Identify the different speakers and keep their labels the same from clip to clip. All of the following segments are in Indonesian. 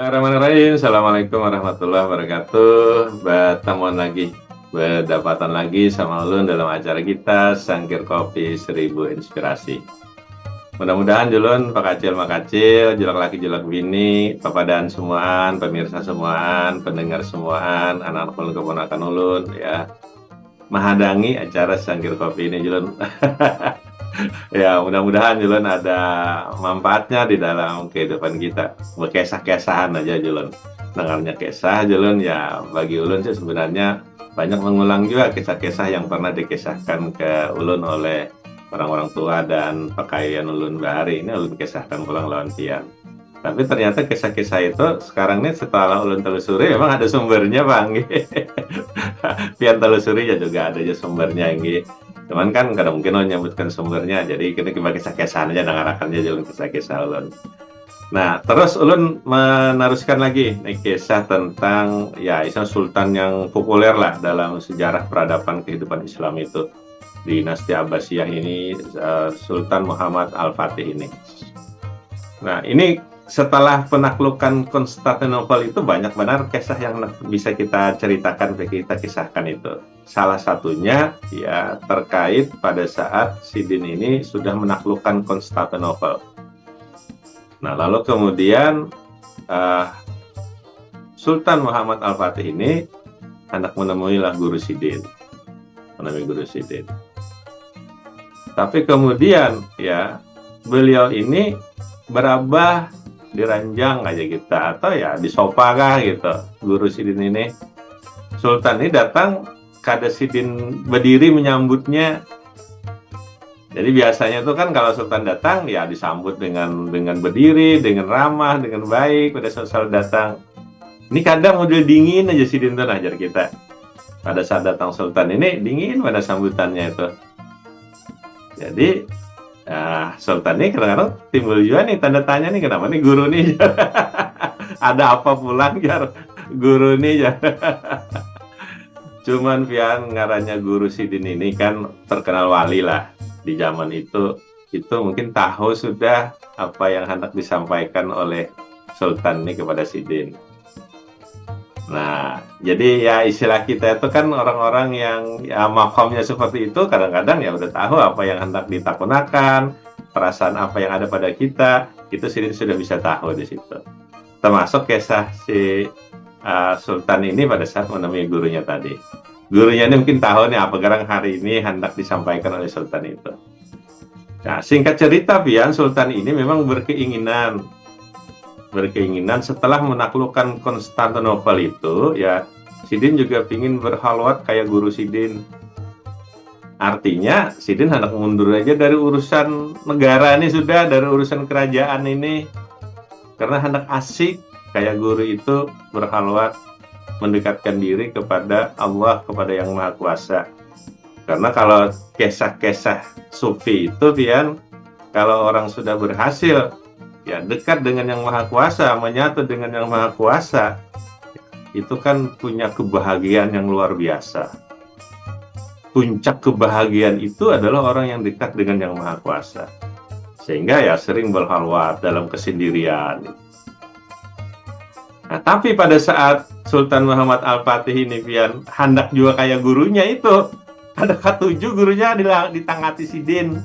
Speaker 1: Bismillahirrahmanirrahim. Assalamualaikum warahmatullahi wabarakatuh. Berdapatan lagi sama ulun dalam acara kita Sangkir Kopi 1000 Inspirasi. Mudah-mudahan julun pakacil makacil, julak laki julak bini, papadan semuaan, pemirsa semuaan, pendengar semuaan, anak-anak ulun keponakan ulun ya. Mahadangi acara Sangkir Kopi ini julun. Ya, mudah-mudahan Julun ada manfaatnya di dalam kehidupan kita. Berkisah-kisahan aja Julun. Dengarnya kisah Julun ya bagi Ulun sih sebenarnya banyak mengulang juga kisah-kisah yang pernah dikisahkan ke Ulun oleh orang-orang tua dan pakaian Ulun bahari. Ini Ulun kisahkan pulang lawan pian. Tapi ternyata kisah-kisah itu sekarang ini setelah Ulun telusuri memang ada sumbernya Bang. Pian telusuri ya juga ada aja sumbernya ini. Cuman kan kadang mungkin lo nyebutkan sumbernya, jadi kita kisah-kisahan aja nangarakannya jalan kisah-kisah ulun. Nah, terus ulun meneruskan lagi nih kisah tentang ya Islam Sultan yang populer lah dalam sejarah peradaban kehidupan Islam itu. Dinasti Abbasiyah ini Sultan Muhammad Al-Fatih ini. Nah, ini setelah penaklukan Konstantinopel itu banyak benar kisah yang bisa kita ceritakan, kita kisahkan itu. Salah satunya ya terkait pada saat Sidin ini sudah menaklukkan Konstantinopel. Nah, lalu kemudian Sultan Muhammad Al-Fatih ini hendak menemuilah Guru Sidin. Menemui Guru Sidin. Tapi kemudian ya beliau ini berabah diranjang aja kita atau ya disopa kah gitu Guru Sidin ini. Sultan ini datang kada Sidin berdiri menyambutnya. Jadi biasanya itu kan kalau Sultan datang ya disambut dengan berdiri, dengan ramah, dengan baik pada saat datang. Ini kadang model dingin aja Sidin tuh ajar kita. Pada saat datang Sultan ini dingin pada sambutannya itu. Jadi Sultan ini kadang-kadang timbul juga nih tanda tanya nih kenapa nih guru nih ada apa pulang jar guru nih jar. Cuman pian ngarannya Guru Sidin ini kan terkenal wali lah di zaman itu mungkin tahu sudah apa yang hendak disampaikan oleh Sultan ini kepada Sidin. Nah, jadi ya istilah kita itu kan orang-orang yang ya makomnya seperti itu kadang-kadang ya udah tahu apa yang hendak ditakunakan, perasaan apa yang ada pada kita, itu Sidin sudah bisa tahu di situ. Termasuk kisah si Sultan ini pada saat menemui gurunya tadi. Gurunya ini mungkin tahu nih apa garang hari ini hendak disampaikan oleh Sultan itu. Nah, singkat cerita pian Sultan ini memang berkeinginan setelah menaklukkan Konstantinopel itu ya Sidin juga ingin berhalwat kayak Guru Sidin. Artinya Sidin hendak mundur aja dari urusan negara ini sudah, dari urusan kerajaan ini, karena hendak asik kayak guru itu berhalwat mendekatkan diri kepada Allah, kepada Yang Maha Kuasa. Karena kalau kisah-kisah sufi itu pian kalau orang sudah berhasil ya dekat dengan Yang Maha Kuasa, menyatu dengan Yang Maha Kuasa, itu kan punya kebahagiaan yang luar biasa. Puncak kebahagiaan itu adalah orang yang dekat dengan Yang Maha Kuasa. Sehingga ya sering berhalwat dalam kesendirian. Nah, tapi pada saat Sultan Muhammad Al-Fatih ini pian hendak juga kayak gurunya itu, ada ketujuh gurunya ditangati Sidin.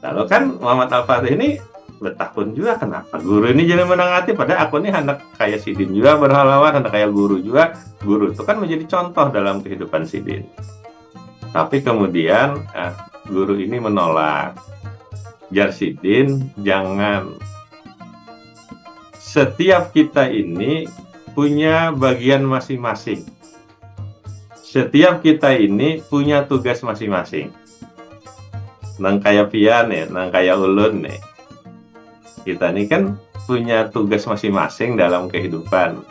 Speaker 1: Lalu kan Muhammad Al-Fatih ini betahun juga kenapa guru ini jadi menangati pada aku ini hendak kayak Sidin juga berhalawat, hendak kayak guru juga. Guru itu kan menjadi contoh dalam kehidupan Sidin. Tapi kemudian guru ini menolak. Jar Sidin, jangan. Setiap kita ini punya bagian masing-masing. Setiap kita ini punya tugas masing-masing. Nang kaya pian nih, nang kaya ulun nih. Kita ini kan punya tugas masing-masing dalam kehidupan.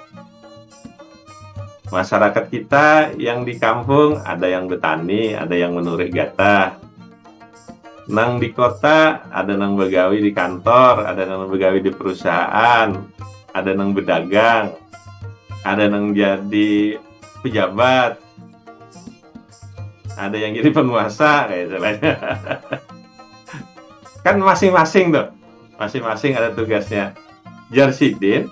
Speaker 1: Masyarakat kita yang di kampung ada yang bertani, ada yang menurik gata. Nang di kota ada nang begawi di kantor, ada nang begawi di perusahaan, ada nang berdagang, ada nang jadi pejabat, ada yang jadi penguasa kayak istilahnya. Kan masing-masing tuh. masing-masing ada tugasnya. Jarsidin,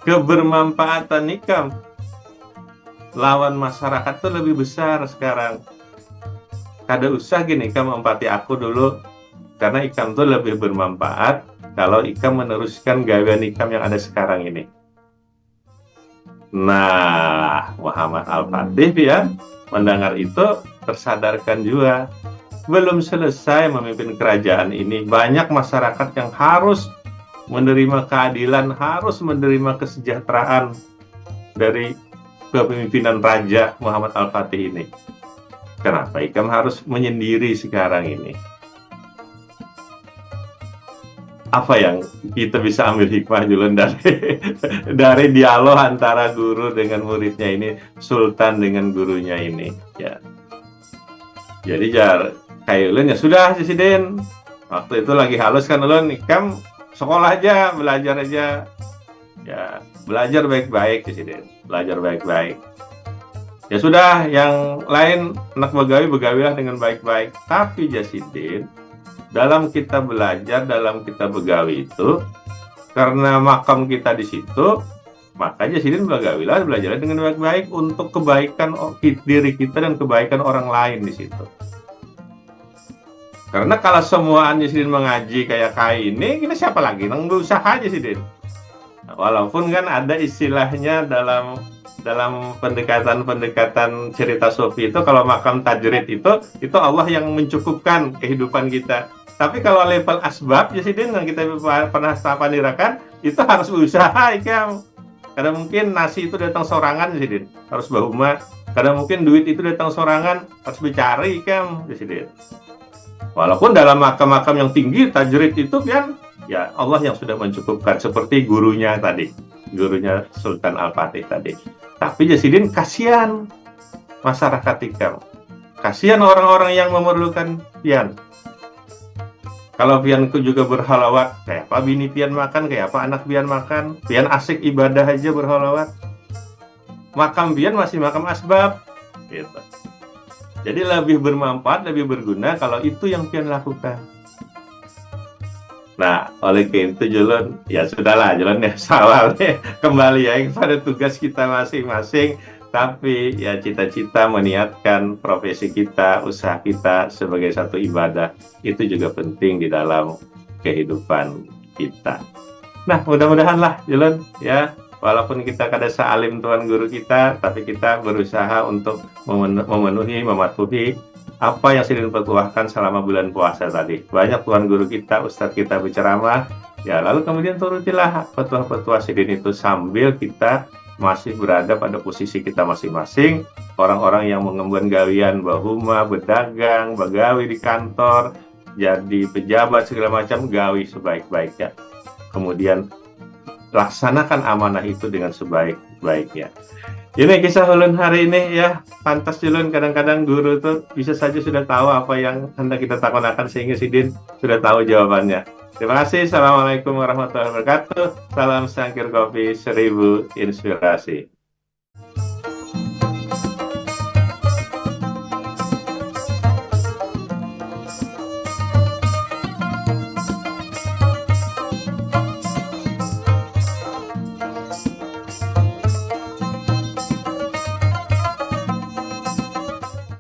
Speaker 1: kebermanfaatan ikam lawan masyarakat tuh lebih besar sekarang. Kada usah gini ikam empati aku dulu, karena ikam tuh lebih bermanfaat kalau ikam meneruskan gawean ikam yang ada sekarang ini. Nah, Muhammad Al-Fatih ya mendengar itu tersadarkan juga. Belum selesai memimpin kerajaan ini, banyak masyarakat yang harus menerima keadilan, harus menerima kesejahteraan dari kepemimpinan Raja Muhammad Al-Fatih ini. Kenapa ikam harus menyendiri sekarang ini? Apa yang kita bisa ambil hikmah dulu dari dialog antara guru dengan muridnya ini, sultan dengan gurunya ini, ya. Jadi kayak ulun ya sudah Jarsidin. Waktu itu lagi halus kan ulun, ikam sekolah aja, belajar aja. Ya, belajar baik-baik Jarsidin. Belajar baik-baik. Ya sudah, yang lain anak begawilah dengan baik-baik. Tapi Jarsidin, dalam kita belajar, dalam kita begawi itu, karena makam kita di situ, maka Jarsidin begawilah, belajar dengan baik-baik untuk kebaikan diri kita dan kebaikan orang lain di situ. Karena kalau semua Jarsidin mengaji kayak ini, kita siapa lagi? Nang berusaha Jarsidin. Walaupun kan ada istilahnya dalam pendekatan cerita sufi itu, kalau makam tajrid itu Allah yang mencukupkan kehidupan kita. Tapi kalau level asbab Jarsidin yang kita pernah panirakan, itu harus berusaha ikam. Kadang mungkin nasi itu datang sorangan Jarsidin, harus bahuma. Kadang mungkin duit itu datang sorangan, harus dicari ikam Jarsidin. Walaupun dalam makam-makam yang tinggi tajrid itu kan ya Allah yang sudah mencukupkan, seperti gurunya tadi, gurunya Sultan Al-Fatih tadi. Tapi Jarsidin kasihan masyarakat ikam, kasihan orang-orang yang memerlukan pian. Kalau pianku juga berhalawat, kayak apa bini pian makan, kayak apa anak pian makan, pian asik ibadah aja berhalawat. Makam pian masih makam asbab, gitu. Jadi lebih bermanfaat, lebih berguna kalau itu yang pian lakukan. Nah, oleh itu Julun, ya sudahlah Julun ya salah nih. Kembali ya kepada tugas kita masing-masing. Tapi ya cita-cita meniatkan profesi kita, usaha kita sebagai satu ibadah, itu juga penting di dalam kehidupan kita. Nah, mudah-mudahan lah Julun ya, walaupun kita kada sealim Tuan Guru kita, tapi kita berusaha untuk memenuhi, mematuhi apa yang Jarsidin pertuahkan selama bulan puasa tadi. Banyak Tuan Guru kita, Ustadz kita berceramah, ya lalu kemudian turutilah petuah-petuah Jarsidin itu sambil kita masih berada pada posisi kita masing-masing. Orang-orang yang mengemban gawian bahuma, berdagang, begawi di kantor, jadi pejabat segala macam, gawi sebaik-baiknya. Kemudian laksanakan amanah itu dengan sebaik-baiknya. Ini kisah ulun hari ini ya. Pantas ulun kadang-kadang guru tuh bisa saja sudah tahu apa yang hendak kita takutkan, sehingga Sidin sudah tahu jawabannya. Terima kasih. Assalamualaikum warahmatullahi wabarakatuh. Salam Sangkir Kopi 1000 Inspirasi.